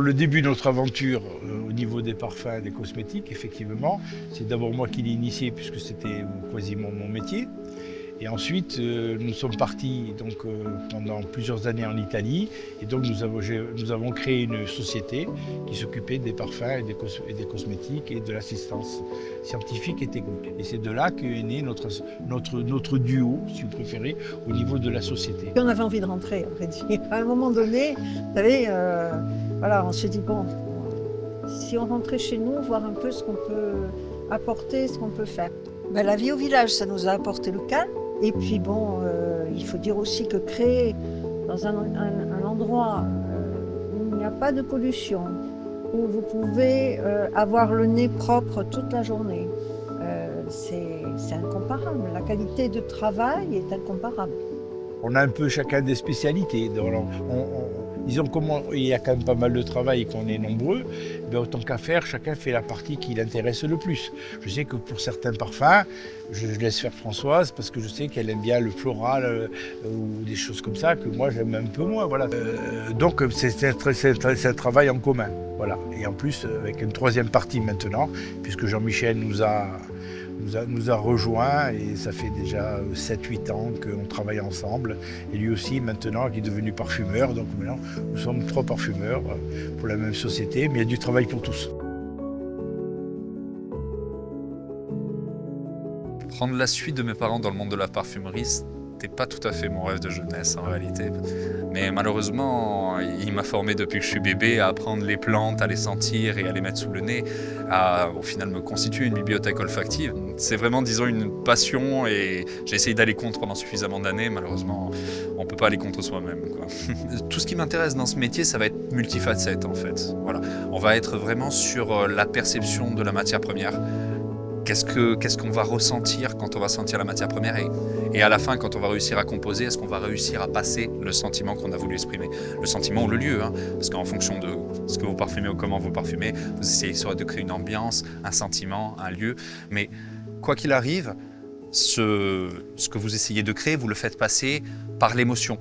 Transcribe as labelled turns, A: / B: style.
A: le début de notre aventure au niveau des parfums et des cosmétiques, effectivement, c'est d'abord moi qui l'ai initié puisque c'était quasiment mon métier. Et ensuite, nous sommes partis donc, pendant plusieurs années en Italie. Et donc, nous avons créé une société qui s'occupait des parfums et des cosmétiques et de l'assistance scientifique et technique. Et c'est de là qu'est né notre duo, si vous préférez, au niveau de la société.
B: On avait envie de rentrer, à vrai dire. À un moment donné, vous savez, voilà, on s'est dit, bon, si on rentrait chez nous, voir un peu ce qu'on peut apporter, ce qu'on peut faire. Ben, la vie au village, ça nous a apporté le calme. Et puis bon, il faut dire aussi que créer dans un endroit où il n'y a pas de pollution, où vous pouvez avoir le nez propre toute la journée, c'est incomparable. La qualité de travail est incomparable.
A: On a un peu chacun des spécialités. Disons comment il y a quand même pas mal de travail et qu'on est nombreux, ben autant qu'à faire, chacun fait la partie qui l'intéresse le plus. Je sais que pour certains parfums, je laisse faire Françoise parce que je sais qu'elle aime bien le floral ou des choses comme ça que moi j'aime un peu moins. Voilà. Donc c'est un travail en commun. Voilà. Et en plus avec une troisième partie maintenant, puisque Jean-Michel nous a rejoints et ça fait déjà 7-8 ans qu'on travaille ensemble. Et lui aussi maintenant qui est devenu parfumeur. Donc maintenant nous sommes 3 parfumeurs pour la même société, mais il y a du travail pour tous.
C: Prendre la suite de mes parents dans le monde de la parfumerie, c'était pas tout à fait mon rêve de jeunesse en réalité. Mais malheureusement, il m'a formé depuis que je suis bébé à apprendre les plantes, à les sentir et à les mettre sous le nez, à au final me constituer une bibliothèque olfactive. C'est vraiment, disons, une passion et j'ai essayé d'aller contre pendant suffisamment d'années. Malheureusement, on peut pas aller contre soi-même, quoi. Tout ce qui m'intéresse dans ce métier, ça va être multifacette en fait. Voilà. On va être vraiment sur la perception de la matière première. Qu'est-ce qu'on va ressentir quand on va sentir la matière première et à la fin, quand on va réussir à composer, est-ce qu'on va réussir à passer le sentiment qu'on a voulu exprimer? Le sentiment ou le lieu, hein, parce qu'en fonction de ce que vous parfumez ou comment vous parfumez, vous essayez soit de créer une ambiance, un sentiment, un lieu. Mais quoi qu'il arrive, ce que vous essayez de créer, vous le faites passer par l'émotion.